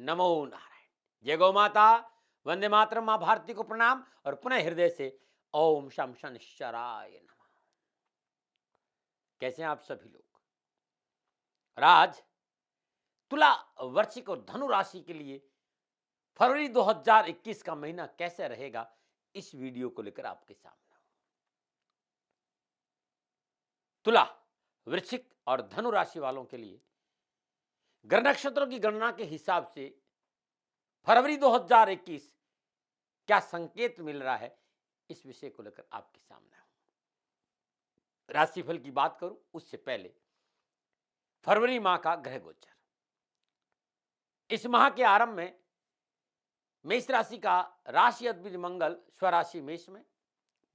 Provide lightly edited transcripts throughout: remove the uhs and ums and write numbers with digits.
नमो नारायण। जय गौ माता। वंदे मातरम। मां भारती को प्रणाम और पुनः हृदय से ओम शम शनिश्चराय नमः। कैसे हैं आप सभी लोग? और आज तुला, वृश्चिक और धनु राशि के लिए फरवरी 2021 का महीना कैसे रहेगा, इस वीडियो को लेकर आपके सामने हूं। तुला, वृश्चिक और धनु राशि वालों के लिए ग्रह नक्षत्रों की गणना के हिसाब से फरवरी 2021 क्या संकेत मिल रहा है, इस विषय को लेकर आपके सामने हूं। राशिफल की बात करूं उससे पहले फरवरी माह का ग्रह गोचर। इस माह के आरंभ में मेष राशि का राशि अधिपति मंगल स्वराशि मेष में,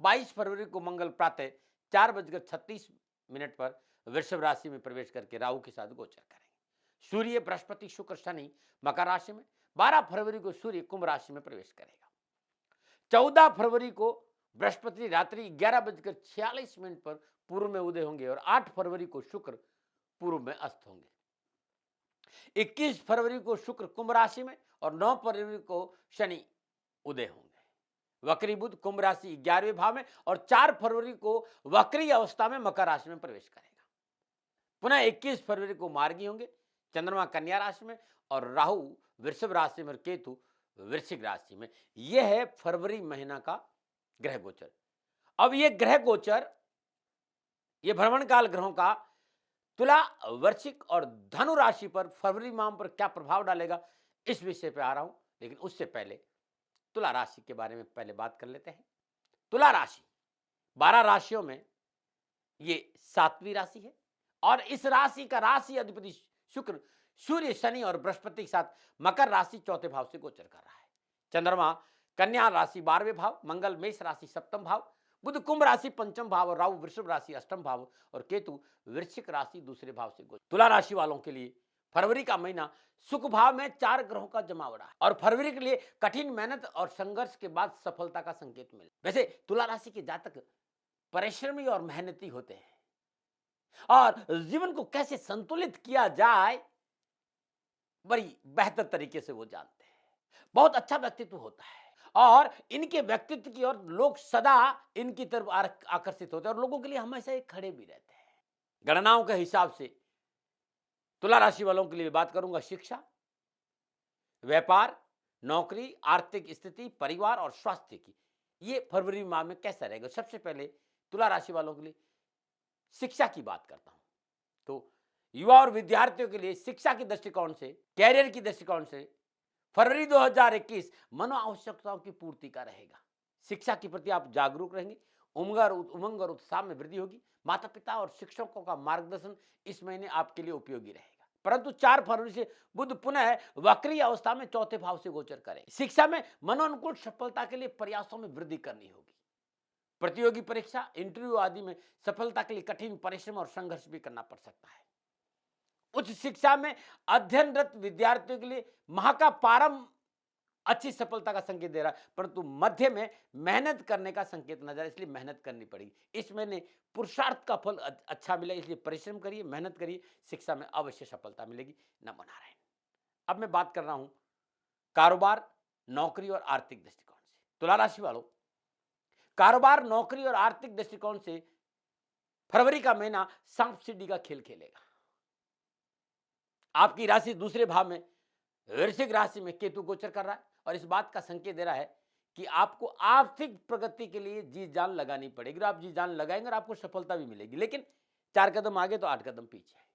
22 फरवरी को मंगल प्रातः 4:36 पर वृषभ राशि में प्रवेश करके राहु के साथ गोचर करेंगे। सूर्य, बृहस्पति, शुक्र, शनि मकर राशि में, 12 फरवरी को सूर्य कुंभ राशि में प्रवेश करेगा। 14 फरवरी को बृहस्पति रात्रि 11:46 पर पूर्व में उदय होंगे और 8 फरवरी को शुक्र पूर्व में अस्त होंगे। 21 फरवरी को शुक्र कुंभ राशि में और 9 फरवरी को शनि उदय होंगे। वक्री बुध कुंभ राशि 11वें भाव में और 4 फरवरी को वक्री अवस्था में मकर राशि में प्रवेश करेगा। पुनः 21 फरवरी को मार्गी होंगे। चंद्रमा कन्या राशि में और राहु वृषभ राशि में और केतु वृश्चिक राशि में। यह है फरवरी महीना का ग्रह गोचर। अब यह ग्रह गोचर, यह भ्रमण काल ग्रहों का तुला, वृश्चिक और धनु राशि पर फरवरी माह पर क्या प्रभाव डालेगा, इस विषय पर आ रहा हूं। लेकिन उससे पहले तुला राशि के बारे में पहले बात कर लेते हैं। तुला राशि 12 राशियों में ये 7वीं राशि है और इस राशि का राशि अधिपति शुक्र सूर्य, शनि और बृहस्पति के साथ मकर राशि 4थे भाव से गोचर कर रहा है। चंद्रमा कन्या राशि 12वें भाव, मंगल मेष राशि 7म भाव, बुध कुंभ राशि 5म भाव और राहु वृषभ राशि 8म भाव और केतु वृश्चिक राशि 2रे भाव से गोचर। तुला राशि वालों के लिए फरवरी का महीना सुख भाव में 4 ग्रहों का जमावड़ा और फरवरी के लिए कठिन मेहनत और संघर्ष के बाद सफलता का संकेत मिले। वैसे तुला राशि के जातक परिश्रमी और मेहनती होते हैं और जीवन को कैसे संतुलित किया जाए बड़ी बेहतर तरीके से वो जानते हैं। बहुत अच्छा व्यक्तित्व होता है और इनके व्यक्तित्व की ओर लोग सदा इनकी तरफ आकर्षित होते हैं और लोगों के लिए हमेशा ये खड़े भी रहते हैं। गणनाओं के हिसाब से तुला राशि वालों के लिए बात करूंगा शिक्षा, व्यापार, नौकरी, आर्थिक स्थिति, परिवार और स्वास्थ्य की। ये फरवरी माह में कैसा रहेगा। सबसे पहले तुला राशि वालों के लिए शिक्षा की बात करता हूं। तो युवा और विद्यार्थियों के लिए शिक्षा के दृष्टिकोण से, कैरियर की दृष्टिकोण से फरवरी 2021 मनो आवश्यकताओं की पूर्ति का रहेगा। शिक्षा के प्रति आप जागरूक रहेंगे, उमंग और उत्साह में वृद्धि होगी। माता पिता और शिक्षकों का मार्गदर्शन इस महीने आपके लिए उपयोगी रहेगा। परंतु 4 फरवरी से बुध पुनः वक्री अवस्था में 4थे भाव से गोचर करेंगे। शिक्षा में मनोनुकूल सफलता के लिए प्रयासों में वृद्धि करनी होगी। प्रतियोगी परीक्षा, इंटरव्यू आदि में सफलता के लिए कठिन परिश्रम और संघर्ष भी करना पड़ सकता है। उच्च शिक्षा में अध्ययनरत विद्यार्थियों के लिए माह का प्रारंभ अच्छी सफलता का संकेत दे रहा है, परंतु मध्य में मेहनत करने का संकेत नजर, इसलिए मेहनत करनी पड़ेगी। इस महीने पुरुषार्थ का फल अच्छा मिला, इसलिए परिश्रम करिए, मेहनत करिए, शिक्षा में अवश्य सफलता मिलेगी। नमो नारायण। अब मैं बात कर रहा हूं कारोबार, नौकरी और आर्थिक दृष्टिकोण से। तुला राशि वालों, कारोबार, नौकरी और आर्थिक दृष्टिकोण से फरवरी का महीना सांप सीढ़ी का खेल खेलेगा। आपकी राशि 2रे भाव में वृश्चिक राशि में केतु गोचर कर रहा है और इस बात का संकेत दे रहा है कि आपको आर्थिक प्रगति के लिए जी जान लगानी पड़ेगी। आप जी जान लगाएंगे और आपको सफलता भी मिलेगी, लेकिन 4 कदम आगे तो 8 कदम पीछे।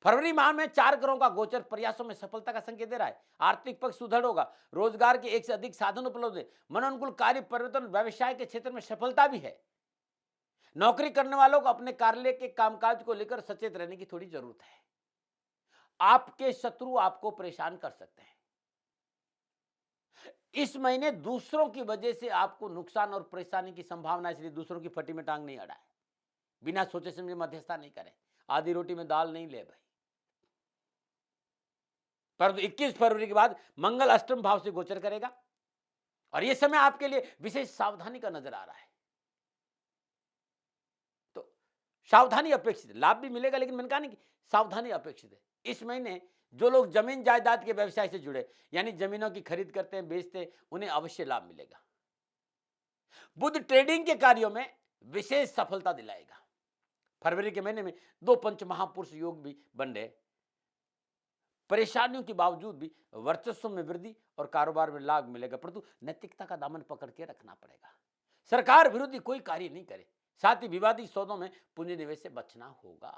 फरवरी माह में 4 ग्रहों का गोचर प्रयासों में सफलता का संकेत दे रहा है। आर्थिक पक्ष सुदृढ़ होगा, रोजगार के 1 से अधिक साधन उपलब्ध है, मनोनुकूल कार्य परिवर्तन, व्यवसाय के क्षेत्र में सफलता भी है। नौकरी करने वालों को अपने कार्यालय के कामकाज को लेकर सचेत रहने की थोड़ी जरूरत है। आपके शत्रु आपको परेशान कर सकते हैं। इस महीने दूसरों की वजह से आपको नुकसान और परेशानी की संभावना, इसलिए दूसरों की फटी में टांग नहीं अड़ाए, बिना सोचे समझे मध्यस्थता नहीं करें, आधी रोटी में दाल नहीं ले भाई। परंतु 21 फरवरी के बाद मंगल 8म भाव से गोचर करेगा और यह समय आपके लिए विशेष सावधानी का नजर आ रहा है। तो सावधानी अपेक्षित है, लाभ भी मिलेगा, लेकिन मैंने कहा नहीं कि सावधानी अपेक्षित है। इस महीने जो लोग जमीन जायदाद के व्यवसाय से जुड़े, यानी जमीनों की खरीद करते हैं, बेचते हैं, उन्हें अवश्य लाभ मिलेगा। बुध ट्रेडिंग के कार्यों में विशेष सफलता दिलाएगा। फरवरी के महीने में 2 पंच महापुरुष योग भी बन रहे। परेशानियों के बावजूद भी वर्चस्व में वृद्धि और कारोबार में लाभ मिलेगा, परंतु नैतिकता का दामन पकड़ के रखना पड़ेगा। सरकार विरोधी कोई कार्य नहीं करे, साथ ही विवादित सौदों में पूंजी निवेश से बचना होगा।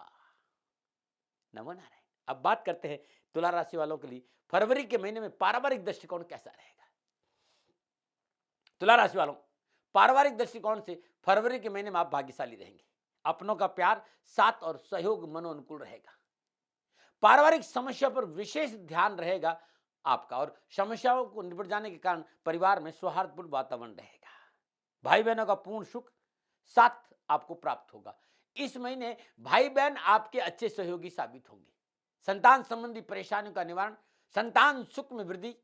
नमो नारायण। अब बात करते हैं तुला राशि वालों के लिए फरवरी के महीने में पारिवारिक दृष्टिकोण कैसा रहेगा। तुला राशि वालों, पारिवारिक दृष्टिकोण से फरवरी के महीने में आप भाग्यशाली रहेंगे। अपनों का प्यार, साथ और सहयोग मनोनुकूल रहेगा। पारिवारिक समस्या पर विशेष ध्यान रहेगा आपका, और समस्याओं को निपट जाने के कारण परिवार में सौहार्दपूर्ण वातावरण रहेगा। भाई बहनों का पूर्ण सुख साथ आपको प्राप्त होगा। इस महीने भाई बहन आपके अच्छे सहयोगी साबित होंगे। संतान संबंधी परेशानियों का निवारण, संतान सुख में वृद्धि,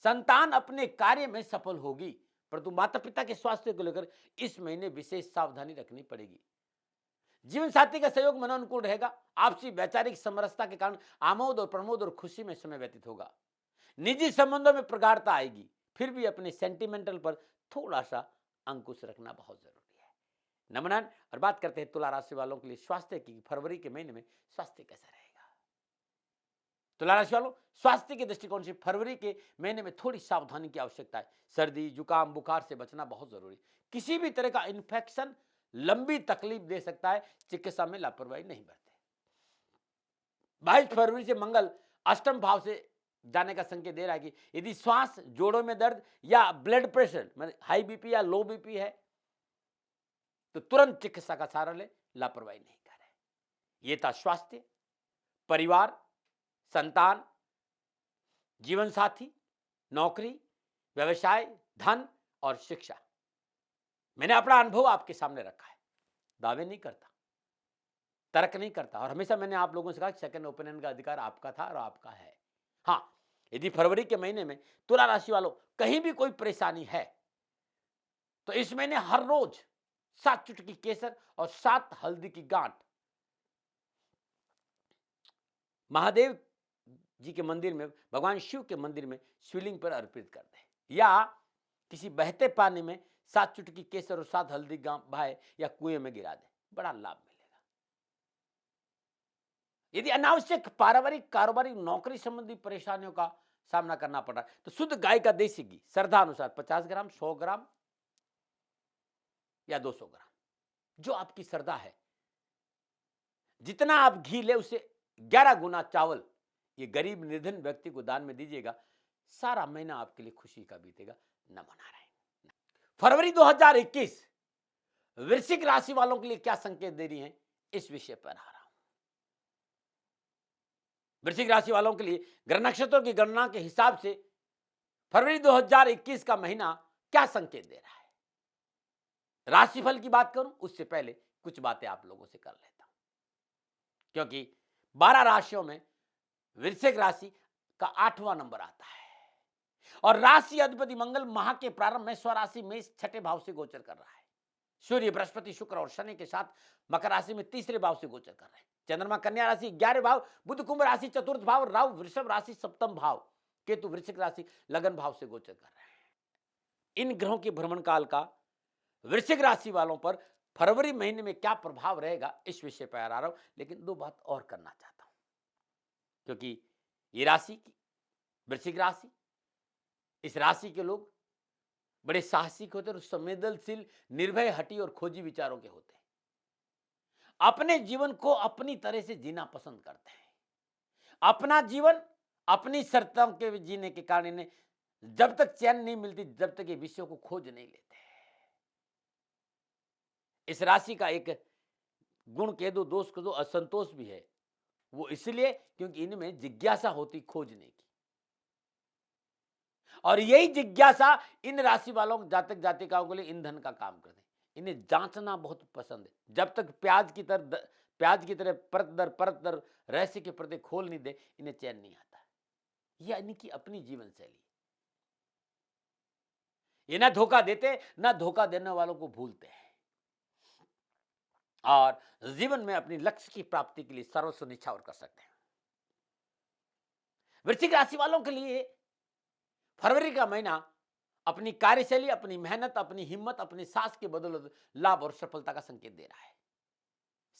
संतान अपने कार्य में सफल होगी, परंतु माता पिता के स्वास्थ्य को लेकर इस महीने विशेष सावधानी रखनी पड़ेगी। जीवन साथी का सहयोग मनोनुकूल रहेगा। आपसी वैचारिक समरसता के कारण आमोद और प्रमोद और खुशी में समय व्यतीत होगा। निजी संबंधों में प्रगाढ़ता आएगी, फिर भी अपने सेंटिमेंटल पर थोड़ा सा अंकुश रखना बहुत जरूरी है। नमन। और बात करते हैं तुला राशि वालों के लिए स्वास्थ्य की। फरवरी के महीने में स्वास्थ्य कैसा रहेगा। तुला राशि वालों, स्वास्थ्य के दृष्टिकोण से फरवरी के महीने में थोड़ी सावधानी की आवश्यकता है। सर्दी, जुकाम, बुखार से बचना बहुत जरूरी। किसी भी तरह का इन्फेक्शन लंबी तकलीफ दे सकता है, चिकित्सा में लापरवाही नहीं बरते। 22 फरवरी से मंगल अष्टम भाव से जाने का संकेत दे रहा है कि यदि श्वास, जोड़ों में दर्द या ब्लड प्रेशर मतलब हाई बीपी या लो बीपी है तो तुरंत चिकित्सा का सहारा ले, लापरवाही नहीं करें। यह था स्वास्थ्य, परिवार, संतान, जीवन साथी, नौकरी, व्यवसाय, धन और शिक्षा। मैंने अपना अनुभव आपके सामने रखा है, दावे नहीं करता, तर्क नहीं करता, और हमेशा मैंने आप लोगों से कहा सेकंड ओपिनियन का अधिकार आपका था और आपका है। हाँ, यदि फरवरी के महीने में तुला राशि वालों कहीं भी कोई परेशानी है तो इस महीने हर रोज 7 चुटकी केसर और 7 हल्दी की गांठ महादेव जी के मंदिर में, भगवान शिव के मंदिर में शिवलिंग पर अर्पित कर दें, या किसी बहते पानी में 7 चुटकी केसर और 7 हल्दी बहाए या कुएं में गिरा दें, बड़ा लाभ मिलेगा। यदि अनावश्यक पारिवारिक, कारोबारी, नौकरी संबंधी परेशानियों का सामना करना पड़ रहा है तो शुद्ध गाय का देसी घी श्रद्धा अनुसार 50 ग्राम, 100 ग्राम या 200 ग्राम, जो आपकी श्रद्धा है, जितना आप घी ले उससे 11 गुना चावल ये गरीब निर्धन व्यक्ति को दान में दीजिएगा। सारा महीना आपके लिए खुशी का बीतेगा। नमो नारायण। फरवरी 2021 वृश्चिक राशि वालों के लिए क्या संकेत दे रही हैं, इस विषय पर आ रहा हूं। वृश्चिक राशि वालों के लिए ग्रह नक्षत्रों की गणना के हिसाब से फरवरी 2021 का महीना क्या संकेत दे रहा है। राशिफल की बात करूं उससे पहले कुछ बातें आप लोगों से कर लेता हूं, क्योंकि 12 राशियों में वृश्चिक राशि का 8वां नंबर आता है, और राशि अधिपति मंगल माह के प्रारंभ में स्वराशि में 6ठे भाव से गोचर कर रहा है। सूर्य, बृहस्पति, शुक्र और शनि के साथ मकर राशि में 3रे भाव से गोचर कर रहे हैं। चंद्रमा कन्या राशि 11 भाव, बुध कुंभ राशि 4th भाव, राहु वृषभ राशि 7म भाव, केतु वृश्चिक राशि लगन भाव से गोचर कर रहे हैं। इन ग्रहों के भ्रमण काल का वृश्चिक राशि वालों पर फरवरी महीने में क्या प्रभाव रहेगा, इस विषय पर आ रहा हूं। लेकिन 2 बात और करना चाहता हूं, क्योंकि ये राशि की वृश्चिक राशि, इस राशि के लोग बड़े साहसिक होते और संवेदनशील, निर्भय, हठी और खोजी विचारों के होते हैं। अपने जीवन को अपनी तरह से जीना पसंद करते हैं। अपना जीवन अपनी शर्तों के जीने के कारण इन्हें जब तक चैन नहीं मिलती, जब तक ये विषयों को खोज नहीं लेते। इस राशि का एक गुण कह दो, दोष कह दो, असंतोष भी है। वो इसलिए क्योंकि इनमें जिज्ञासा होती खोजने की, और यही जिज्ञासा इन राशि वालों जातक जातिकाओं के लिए ईंधन का काम करते हैं। इन्हें जांचना बहुत पसंद है। जब तक प्याज की तरह परत दर रहस्य के पर्दे खोल नहीं दे, इन्हें चैन नहीं आता। यह इनकी अपनी जीवन शैली। ये ना धोखा देते, ना धोखा देने वालों को भूलते हैं, और जीवन में अपनी लक्ष्य की प्राप्ति के लिए सर्वस्व निछावर कर सकते हैं। वृश्चिक राशि वालों के लिए फरवरी का महीना अपनी कार्यशैली, अपनी मेहनत, अपनी हिम्मत, अपनी साहस के बदौलत लाभ और सफलता का संकेत दे रहा है।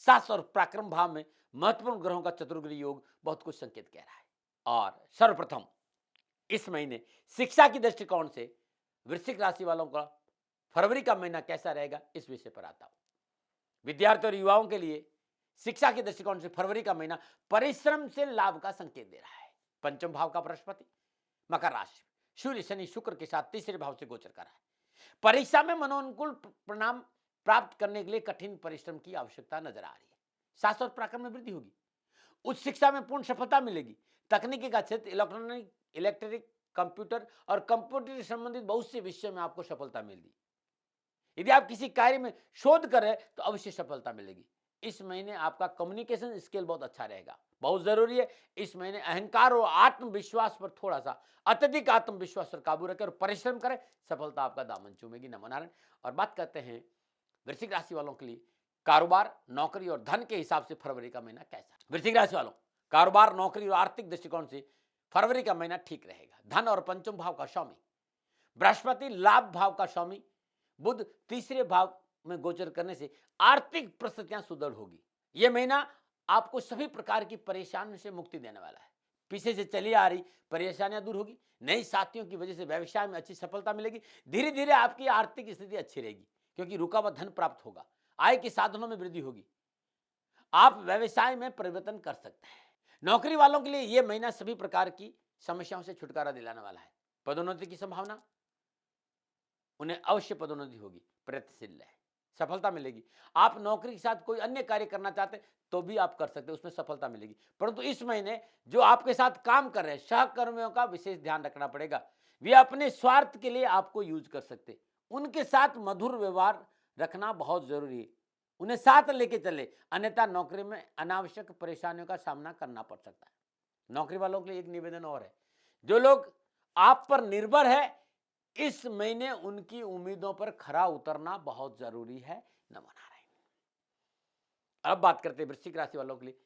साहस और पराक्रम भाव में महत्वपूर्ण ग्रहों का चतुर्ग्रह योग बहुत कुछ संकेत कह रहा है। और सर्वप्रथम इस महीने शिक्षा की दृष्टिकोण से वृश्चिक राशि वालों का फरवरी का महीना कैसा रहेगा, इस विषय पर आता हूं। विद्यार्थी और युवाओं के लिए शिक्षा के दृष्टिकोण से फरवरी का महीना परिश्रम से लाभ का संकेत दे रहा है। पंचम भाव का बृहस्पति मकर राशि सूर्य शनि शुक्र के साथ तीसरे भाव से गोचर कर रहा है। परीक्षा में मनोनुकूल परिणाम प्राप्त करने के लिए कठिन परिश्रम की आवश्यकता नजर आ रही है। साहस और पराक्रम में वृद्धि होगी। उच्च शिक्षा में पूर्ण सफलता मिलेगी। तकनीकी का क्षेत्र, इलेक्ट्रॉनिक, इलेक्ट्रिक, कंप्यूटर और कंप्यूटर से संबंधित बहुत से विषयों में आपको सफलता मिलेगी। यदि आप किसी कार्य में शोध कर रहे हैं तो अवश्य सफलता मिलेगी। इस महीने आपका कम्युनिकेशन स्किल बहुत अच्छा रहेगा, बहुत जरूरी है। इस महीने अहंकार और आत्मविश्वास पर थोड़ा सा अत्यधिक आत्मविश्वास पर काबू रखें और परिश्रम करें, सफलता आपका दामन चूमेगी। नमो नारायण। और बात करते हैं वृश्चिक राशि वालों के लिए कारोबार, नौकरी और धन के हिसाब से फरवरी का महीना कैसा है। वृश्चिक राशि वालों, कारोबार, नौकरी और आर्थिक दृष्टिकोण से फरवरी का महीना ठीक रहेगा। धन और पंचम भाव का स्वामी बृहस्पति, लाभ भाव का स्वामी बुध तीसरे भाव में गोचर करने से आर्थिक परिस्थितियां सुदृढ़ होगी। यह महीना आपको सभी प्रकार की परेशानियों से मुक्ति देने वाला है। पीछे से चली आ रही परेशानियां दूर होगी। नई साथियों की वजह से व्यवसाय में अच्छी सफलता मिलेगी। धीरे धीरे आपकी आर्थिक स्थिति अच्छी रहेगी क्योंकि रुका हुआ धन प्राप्त होगा। आय के साधनों में वृद्धि होगी। आप व्यवसाय में परिवर्तन कर सकते हैं। नौकरी वालों के लिए यह महीना सभी प्रकार की समस्याओं से छुटकारा दिलाने वाला है। पदोन्नति की संभावना, उन्हें अवश्य पदोन्नति होगी। प्रयत्नशील है, सफलता मिलेगी। आप नौकरी के साथ कोई अन्य कार्य करना चाहते हैं तो भी आप कर सकते हैं, उसमें सफलता मिलेगी। परंतु इस महीने जो आपके साथ काम कर रहे हैं सहकर्मियों का विशेष ध्यान रखना पड़ेगा। वे अपने स्वार्थ के लिए आपको यूज कर सकते, उनके साथ मधुर व्यवहार रखना बहुत जरूरी है। उन्हें साथ लेके चले, अन्यथा नौकरी में अनावश्यक परेशानियों का सामना करना पड़ सकता है। नौकरी वालों के लिए एक निवेदन और है, जो लोग आप पर निर्भर है इस महीने उनकी उम्मीदों पर खरा उतरना बहुत जरूरी है। नमो नारायण। अब बात करते हैं वृश्चिक राशि वालों के लिए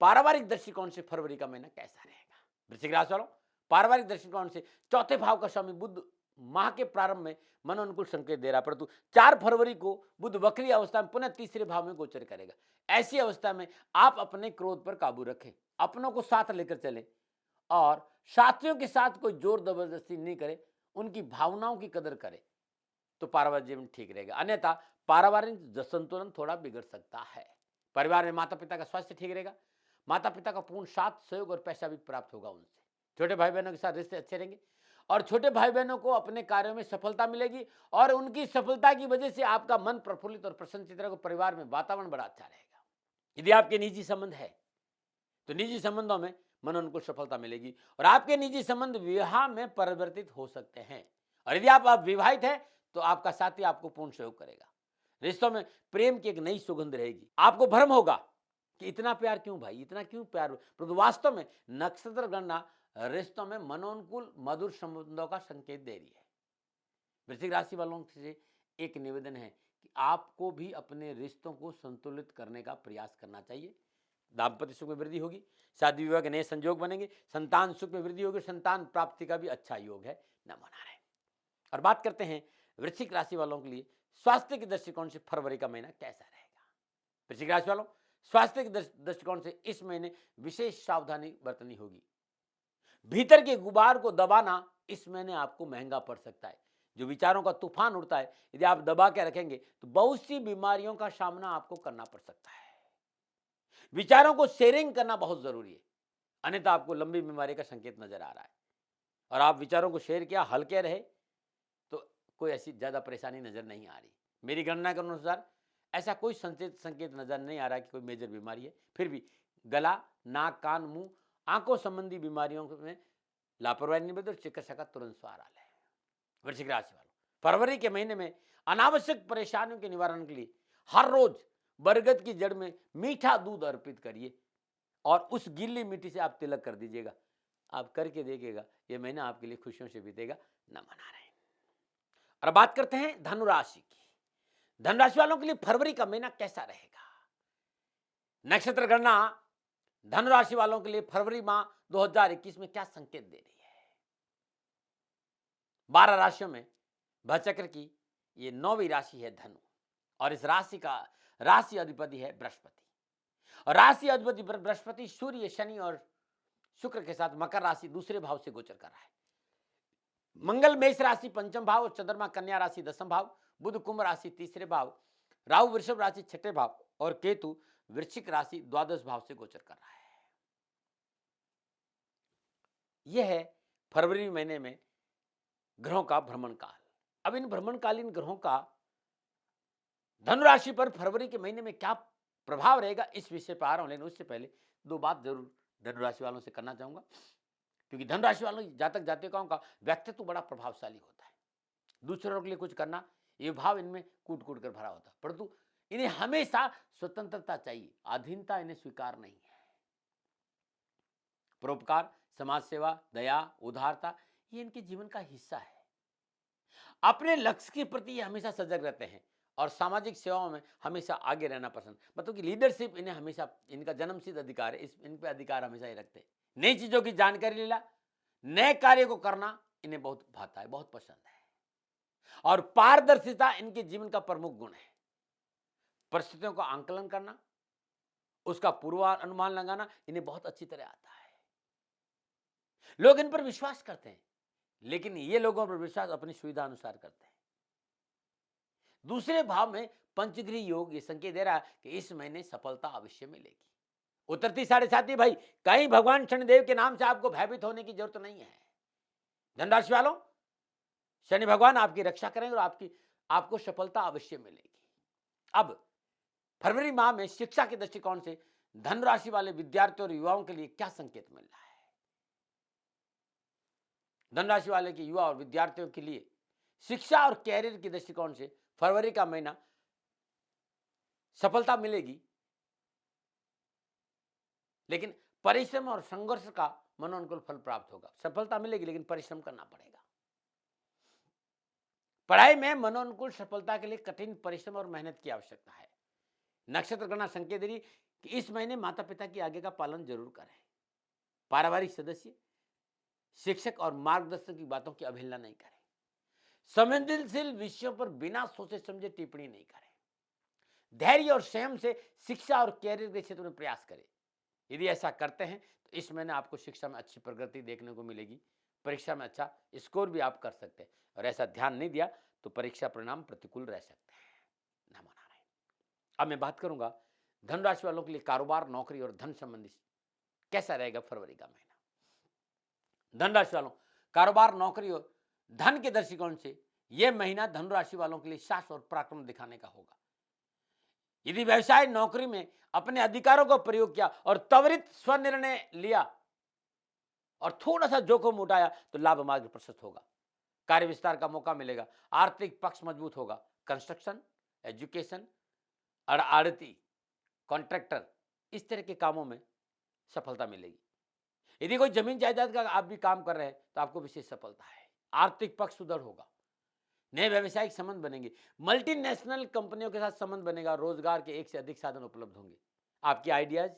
पारिवारिक दृष्टिकोण से फरवरी का महीना कैसा रहेगा। वृश्चिक राशि वालों, पारिवारिक दृष्टिकोण से चौथे भाव का स्वामी बुध माह के प्रारंभ में मनोनुकूल संकेत दे रहा, परंतु 4 फरवरी को बुध वक्री अवस्था में पुनः तीसरे भाव में गोचर करेगा। ऐसी अवस्था में आप अपने क्रोध पर काबू रखें, अपनों को साथ लेकर चलें और साथियों के साथ कोई जोर जबरदस्ती नहीं करें, उनकी भावनाओं की कदर करें तो पारिवारिक जीवन ठीक रहेगा। अन्यथा पारिवारिक संतुलन थोड़ा बिगड़ सकता है। परिवार में माता पिता का स्वास्थ्य ठीक रहेगा। माता पिता का पूर्ण साथ, सहयोग और पैसा भी प्राप्त होगा उनसे। छोटे भाई बहनों के साथ रिश्ते अच्छे रहेंगे और छोटे भाई बहनों को अपने कार्यों में सफलता मिलेगी और उनकी सफलता की वजह से आपका मन प्रफुल्लित और प्रसन्नचित्त रहेगा। परिवार में वातावरण बड़ा अच्छा रहेगा। यदि आपके निजी संबंध है तो निजी संबंधों में मनोनुकूल सफलता मिलेगी और आपके निजी संबंध विवाह में परिवर्तित हो सकते हैं। और यदि आप विवाहित हैं तो आपका साथी आपको पूर्ण सहयोग करेगा। रिश्तों में प्रेम की एक नई सुगंध रहेगी। आपको भ्रम होगा कि इतना प्यार क्यों भाई, इतना क्यों प्यार, परंतु वास्तव में नक्षत्र गणना रिश्तों में मनोनुकूल मधुर संबंधों का संकेत दे रही है। वृश्चिक राशि वालों से एक निवेदन है कि आपको भी अपने रिश्तों को संतुलित करने का प्रयास करना चाहिए। दाम्पत्य सुख में वृद्धि होगी, शादी विवाह के नए संयोग बनेंगे, संतान सुख में वृद्धि होगी, संतान प्राप्ति का भी अच्छा योग है। नमो नारायण। और बात करते हैं वृश्चिक राशि वालों के लिए स्वास्थ्य के दृष्टिकोण से फरवरी का महीना कैसा रहेगा। वृश्चिक राशि वालों, स्वास्थ्य के दृष्टिकोण से इस महीने विशेष सावधानी बरतनी होगी। भीतर के गुबार को दबाना इस महीने आपको महंगा पड़ सकता है। जो विचारों का तूफान उड़ता है, यदि आप दबा के रखेंगे तो बहुत सी बीमारियों का सामना आपको करना पड़ सकता है। विचारों को शेयरिंग करना बहुत जरूरी है, अन्यथा आपको लंबी बीमारी का संकेत नजर आ रहा है। और आप विचारों को शेयर किया, हल्के रहे तो कोई ऐसी ज्यादा परेशानी नजर नहीं आ रही। मेरी गणना के अनुसार ऐसा कोई संकेत नजर नहीं आ रहा कि कोई मेजर बीमारी है। फिर भी गला, नाक, कान, मुंह, आंखों संबंधी बीमारियों में लापरवाही नहीं बरतें, चिकित्सक का तुरंत सहारा लें। वृश्चिक राशि वालों, फरवरी के महीने में अनावश्यक परेशानियों के निवारण के लिए हर रोज बरगद की जड़ में मीठा दूध अर्पित करिए और उस गीली मिट्टी से आप तिलक कर दीजिएगा। आप करके देखिएगा, यह महीना आपके लिए खुशियों से बीतेगा। नमो नारायण। और बात करते हैं धनुराशि की। धनुराशि वालों के लिए फरवरी का महीना कैसा रहेगा। नक्षत्र गणना धनु राशि वालों के लिए फरवरी माह 2021 में क्या संकेत दे रही है? 12 राशियों में भचक्र की ये 9वीं राशि है धनु, और इस राशि का राशि अधिपति है बृहस्पति, और राशि अधिपति बृहस्पति सूर्य, शनि और शुक्र के साथ मकर राशि दूसरे भाव से गोचर कर रहा है। मंगल मेष राशि पंचम भाव और चंद्रमा कन्या राशि दसम भाव, बुध कुंभ राशि तीसरे भाव, राहु वृषभ राशि छठे भाव और केतु वृश्चिक राशि द्वादश भाव से गोचर कर रहा है। यह है फरवरी महीने में ग्रहों का भ्रमण काल। अब इन भ्रमणकालीन ग्रहों का धनु राशि पर फरवरी के महीने में क्या प्रभाव रहेगा, इस विषय पर आ रहा हूं, लेकिन उससे पहले दो बात जरूर धनु राशि वालों से करना चाहूंगा, क्योंकि धनु राशि वालों जातक जातिकाओं का व्यक्तित्व बड़ा प्रभावशाली होता है। दूसरों के लिए कुछ करना, ये भाव इनमें कूट कूट कर भरा होता है, परंतु इन्हें हमेशा स्वतंत्रता चाहिए, अधीनता इन्हें स्वीकार नहीं है। परोपकार, समाज सेवा, दया, उदारता ये इनके जीवन का हिस्सा है। अपने लक्ष्य के प्रति ये हमेशा सजग रहते हैं और सामाजिक सेवाओं में हमेशा आगे रहना पसंद, मतलब कि लीडरशिप इन्हें हमेशा, इनका जन्मसिद्ध अधिकार है, इन पे अधिकार हमेशा ही रखते हैं। नई चीजों की जानकारी लेना, नए कार्य को करना इन्हें बहुत भाता है, बहुत पसंद है, और पारदर्शिता इनके जीवन का प्रमुख गुण है। परिस्थितियों का आंकलन करना, उसका पूर्वानुमान लगाना इन्हें बहुत अच्छी तरह आता है। लोग इन पर विश्वास करते हैं, लेकिन ये लोगों पर विश्वास अपनी सुविधा अनुसार करते हैं। दूसरे भाव में पंचग्रह योग ये संकेत दे रहा है कि इस महीने सफलता अवश्य मिलेगी। उतरती साढ़े साथी भाई, कहीं भगवान शनिदेव के नाम से आपको भयभीत होने की जरूरत नहीं है। धनराशि वालों, शनि भगवान आपकी रक्षा करेंगे और आपको सफलता अवश्य मिलेगी। अब फरवरी माह में शिक्षा के दृष्टिकोण से धनराशि वाले विद्यार्थियों और युवाओं के लिए क्या संकेत मिल रहा है? धनराशि वाले के युवा और विद्यार्थियों के लिए शिक्षा और कैरियर के दृष्टिकोण से फरवरी का महीना सफलता मिलेगी, लेकिन परिश्रम और संघर्ष का मनोनुकूल फल प्राप्त होगा। सफलता मिलेगी लेकिन परिश्रम करना पड़ेगा। पढ़ाई में मनोनुकूल सफलता के लिए कठिन परिश्रम और मेहनत की आवश्यकता है। नक्षत्र गणना संकेत दे रही कि इस महीने माता पिता की आज्ञा का पालन जरूर करें। पारिवारिक सदस्य, शिक्षक और मार्गदर्शक की बातों की अवहेलना नहीं करें। संवेदनशील विषयों पर बिना सोचे समझे टिप्पणी नहीं करें। धैर्य और संयम से शिक्षा और कैरियर के क्षेत्र में प्रयास करें। यदि ऐसा करते हैं तो इस महीने आपको शिक्षा में अच्छी प्रगति देखने को मिलेगी। परीक्षा में अच्छा स्कोर भी आप कर सकते हैं, और ऐसा ध्यान नहीं दिया तो परीक्षा परिणाम प्रतिकूल रह सकते हैं। नमो नारायण। अब मैं बात करूंगा धनराशि वालों के लिए कारोबार, नौकरी और धन संबंधी कैसा रहेगा फरवरी का महीना। धनराशि वालों, कारोबार, नौकरी और धन के दृष्टिकोण से यह महीना धनुराशि वालों के लिए साहस और पराक्रम दिखाने का होगा। यदि व्यवसाय, नौकरी में अपने अधिकारों का प्रयोग किया और त्वरित स्वनिर्णय लिया और थोड़ा सा जोखिम उठाया तो लाभ मार्ग प्रशस्त होगा। कार्य विस्तार का मौका मिलेगा। आर्थिक पक्ष मजबूत होगा। कंस्ट्रक्शन, एजुकेशन, आड़ती, कॉन्ट्रैक्टर, इस तरह के कामों में सफलता मिलेगी। यदि कोई जमीन जायदाद का आप भी काम कर रहे हैं तो आपको विशेष सफलता है। आर्थिक पक्ष सुदृढ़ होगा। नए व्यावसायिक संबंध बनेंगे। मल्टीनेशनल कंपनियों के साथ संबंध बनेगा। रोजगार के एक से अधिक साधन उपलब्ध होंगे। आपके आइडियाज,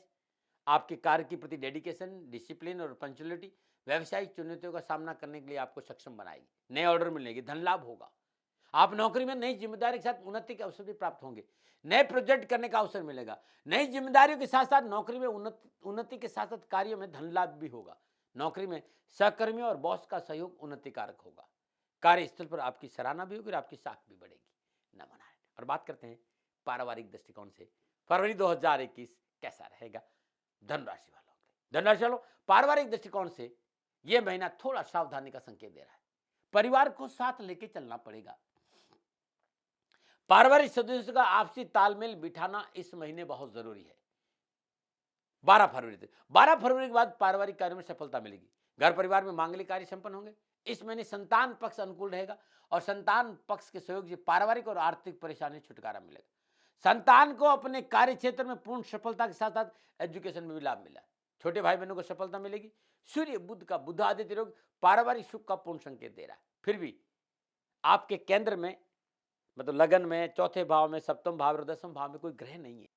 आपके कार्य के प्रति डेडिकेशन, डिसिप्लिन और पंक्चुअलिटी व्यावसायिक चुनौतियों का सामना करने के लिए आपको सक्षम बनाएगी। नए ऑर्डर मिलेंगे, धन लाभ होगा। आप नौकरी में नई जिम्मेदारी के साथ उन्नति के अवसर भी प्राप्त होंगे। नए प्रोजेक्ट करने का अवसर मिलेगा। नई जिम्मेदारियों के साथ साथ नौकरी में उन्नति के साथ साथ कार्यों में धन लाभ भी होगा। नौकरी में सहकर्मियों और बॉस का सहयोग उन्नति कारक होगा। कार्यस्थल पर आपकी सराहना भी होगी और आपकी साख भी बढ़ेगी। नमो नारायण। और बात करते हैं पारिवारिक दृष्टिकोण से फरवरी 2021 कैसा रहेगा धनराशि वालों के। धनराशि वालों, पारिवारिक दृष्टिकोण से यह महीना थोड़ा सावधानी का संकेत दे रहा है। परिवार को साथ लेके चलना पड़ेगा। पारिवारिक सदस्यों का आपसी तालमेल बिठाना इस महीने बहुत जरूरी है। 12 फरवरी के बाद पारिवारिक कार्यों में सफलता मिलेगी। घर परिवार में मांगलिक कार्य संपन्न होंगे। इस महीने संतान पक्ष अनुकूल रहेगा और संतान पक्ष के सहयोग से पारिवारिक और आर्थिक परेशानी छुटकारा मिलेगा। संतान को अपने कार्य क्षेत्र में पूर्ण सफलता के साथ साथ एजुकेशन में भी लाभ मिला। छोटे भाई बहनों को सफलता मिलेगी। सूर्य बुध का बुध आदित्य योग पारिवारिक सुख का पूर्ण संकेत दे रहा है। फिर भी आपके केंद्र में, मतलब लगन में, चौथे भाव में, सप्तम भाव और दसम भाव में कोई ग्रह नहीं है,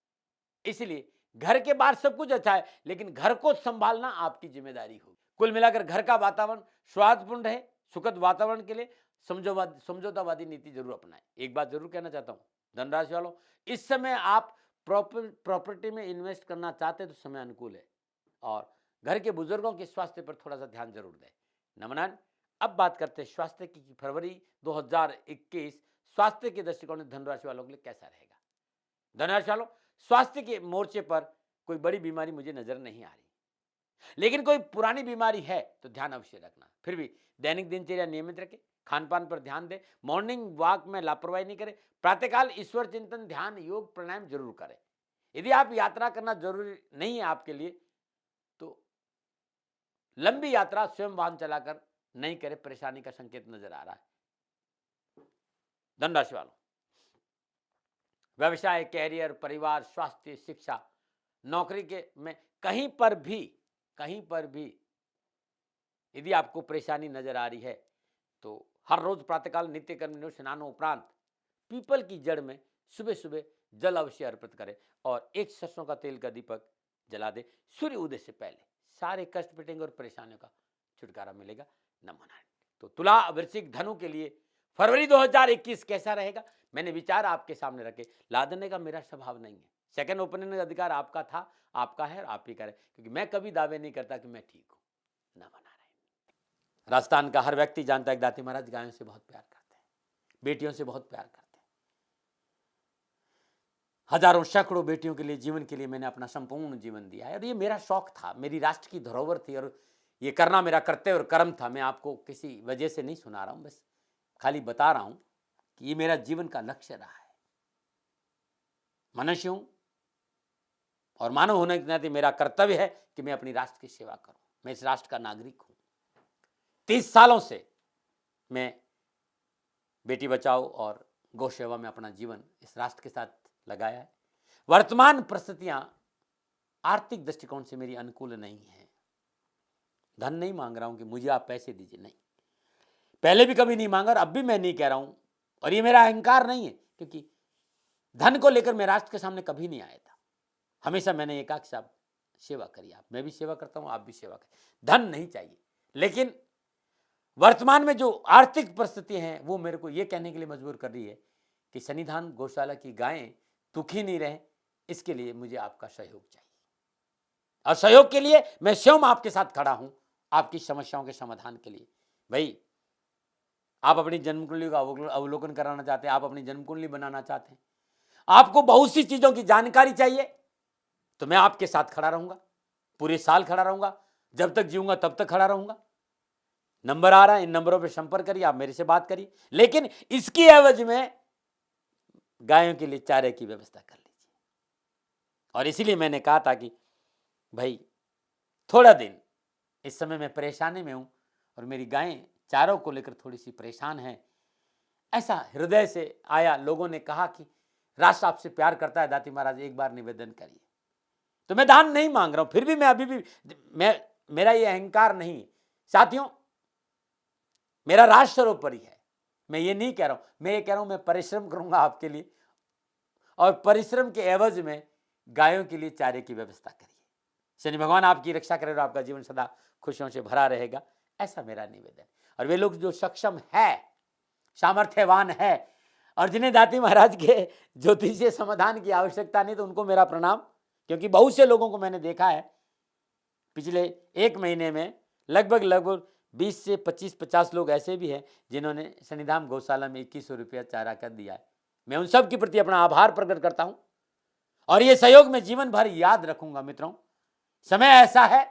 इसलिए घर के बाहर सब कुछ अच्छा है, लेकिन घर को संभालना आपकी जिम्मेदारी होगी। कुल मिलाकर घर का वातावरण सौहार्दपूर्ण रहे, सुखद वातावरण के लिए समझौतावादी नीति जरूर अपनाएं। एक बात जरूर कहना चाहता हूं धनराशि वालों, इस समय आप प्रॉपर्टी में इन्वेस्ट करना चाहते हैं तो समय अनुकूल है, और घर के बुजुर्गों के स्वास्थ्य पर थोड़ा सा ध्यान जरूर दें। नमन। अब बात करते हैं स्वास्थ्य की। फरवरी 2021 स्वास्थ्य के दृष्टिकोण से धनराशि वालों के लिए कैसा रहेगा। धनराशि वालों, स्वास्थ्य के मोर्चे पर कोई बड़ी बीमारी मुझे नजर नहीं आ रही, लेकिन कोई पुरानी बीमारी है तो ध्यान अवश्य रखना। फिर भी दैनिक दिनचर्या नियमित रखें, खान पान पर ध्यान दें, मॉर्निंग वॉक में लापरवाही नहीं करें, प्रातःकाल ईश्वर चिंतन, ध्यान, योग, प्राणायाम जरूर करें। यदि आप यात्रा करना जरूरी नहीं है आपके लिए तो लंबी यात्रा स्वयं वाहन चलाकर नहीं करें, परेशानी का संकेत नजर आ रहा है। धनराशि वालों, व्यवसाय, कैरियर, परिवार, स्वास्थ्य, शिक्षा, नौकरी के में कहीं पर भी यदि आपको परेशानी नजर आ रही है तो हर रोज प्रातःकाल नित्य कर्म स्नानों उपरांत पीपल की जड़ में सुबह सुबह जल अवश्य अर्पित करें और एक सरसों का तेल का दीपक जला दे। सूर्य उदय से पहले सारे कष्ट पिटेंगे और परेशानियों का छुटकारा मिलेगा। नमन। तो तुला, वृश्चिक, धनु के लिए फरवरी 2021 कैसा रहेगा, मैंने विचार आपके सामने रखे। लादने का मेरा स्वभाव नहीं है, सेकंड ओपिनियन का अधिकार आपका था, आपका है और आप ही करें, क्योंकि मैं कभी दावे नहीं करता कि मैं ठीक हूं। नमन। राजस्थान का हर व्यक्ति जानता है कि दाती महाराज गायों से बहुत प्यार करते हैं, बेटियों से बहुत प्यार करते हैं। हजारों सैकड़ों बेटियों के लिए, जीवन के लिए मैंने अपना संपूर्ण जीवन दिया है और ये मेरा शौक था, मेरी राष्ट्र की धरोहर थी और ये करना मेरा कर्तव्य और कर्म था। मैं आपको किसी वजह से नहीं सुना रहा हूं, बस खाली बता रहा हूं कि ये मेरा जीवन का लक्ष्य रहा है। मनुष्य हूं और मानव होने के नाते मेरा कर्तव्य है कि मैं अपनी राष्ट्र की सेवा करूं। मैं इस राष्ट्र का नागरिक हूं। 30 सालों से मैं बेटी बचाओ और गौ सेवा में अपना जीवन इस राष्ट्र के साथ लगाया है। वर्तमान परिस्थितियां आर्थिक दृष्टिकोण से मेरी अनुकूल नहीं है। धन नहीं मांग रहा हूं कि मुझे आप पैसे दीजिए, नहीं, पहले भी कभी नहीं मांगा और अब भी मैं नहीं कह रहा हूं, और ये मेरा अहंकार नहीं है, क्योंकि धन को लेकर मैं राष्ट्र के सामने कभी नहीं आया था। हमेशा मैंने ये कहा कि साहब सेवा करिए, आप, मैं भी सेवा करता हूं, आप भी सेवा करें, धन नहीं चाहिए। लेकिन वर्तमान में जो आर्थिक परिस्थिति हैं वो मेरे को ये कहने के लिए मजबूर कर रही है कि सन्निधान गौशाला की गायें दुखी नहीं रहे, इसके लिए मुझे आपका सहयोग चाहिए। और सहयोग के लिए मैं स्वयं आपके साथ खड़ा हूं, आपकी समस्याओं के समाधान के लिए। भाई, आप अपनी जन्म कुंडली का अवलोकन कराना चाहते हैं, आप अपनी जन्म कुंडली बनाना चाहते हैं, आपको बहुत सी चीजों की जानकारी चाहिए, तो मैं आपके साथ खड़ा रहूंगा, पूरे साल खड़ा रहूंगा, जब तक जीऊंगा तब तक खड़ा रहूंगा। नंबर आ रहा है, इन नंबरों पे संपर्क करिए, आप मेरे से बात करिए, लेकिन इसकी एवज में गायों के लिए चारे की व्यवस्था कर लीजिए। और इसीलिए मैंने कहा था कि भाई थोड़ा दिन इस समय मैं परेशानी में हूं और मेरी गायें चारों को लेकर थोड़ी सी परेशान हैं। ऐसा हृदय से आया, लोगों ने कहा कि राष्ट्र आपसे प्यार करता है दाती महाराज, एक बार निवेदन करिए। तो मैं दान नहीं मांग रहा हूं, फिर भी मैं अभी भी मेरा ये अहंकार नहीं साथियों, मेरा राष्ट्र सर्वोपरि है। मैं ये नहीं कह रहा हूं, मैं ये कह रहा हूं मैं परिश्रम करूंगा आपके लिए, और परिश्रम के एवज में गायों के लिए चारे की व्यवस्था करिए। शनि भगवान आपकी रक्षा करे और आपका जीवन सदा खुशियों से भरा रहेगा, ऐसा मेरा निवेदन। और वे लोग जो सक्षम है, सामर्थ्यवान है और जिन्हें दाती महाराज के ज्योतिषीय समाधान की आवश्यकता नहीं, तो उनको मेरा प्रणाम, क्योंकि बहुत से लोगों को मैंने देखा है पिछले एक महीने में लगभग 20 से 25-50 लोग ऐसे भी हैं जिन्होंने सन्निधान गौशाला में 2100 रुपया चारा कर दिया है। मैं उन सब के प्रति अपना आभार प्रकट करता हूं और ये सहयोग मैं जीवन भर याद रखूंगा। मित्रों, समय ऐसा है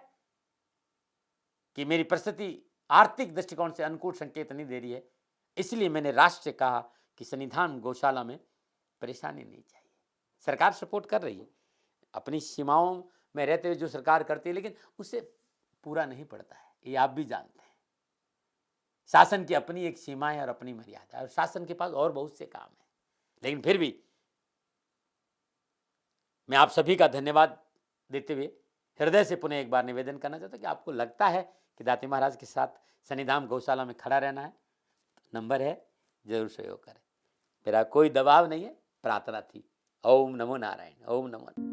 कि मेरी परिस्थिति आर्थिक दृष्टिकोण से अनुकूल संकेत नहीं दे रही है, इसलिए मैंने राष्ट्र से कहा कि सन्निधान गौशाला में परेशानी नहीं चाहिए। सरकार सपोर्ट कर रही है, अपनी सीमाओं में रहते हुए जो सरकार करती है, लेकिन उससे पूरा नहीं पड़ता है, ये आप भी जानते हैं। शासन की अपनी एक सीमा है और अपनी मर्यादा है, और शासन के पास और बहुत से काम है। लेकिन फिर भी मैं आप सभी का धन्यवाद देते हुए हृदय से पुनः एक बार निवेदन करना चाहता हूं कि आपको लगता है कि दाती महाराज के साथ सन्निधान गौशाला में खड़ा रहना है, नंबर है, जरूर सहयोग करें। मेरा कोई दबाव नहीं है, प्रार्थना थी। ओम नमो नारायण। ओम नमो।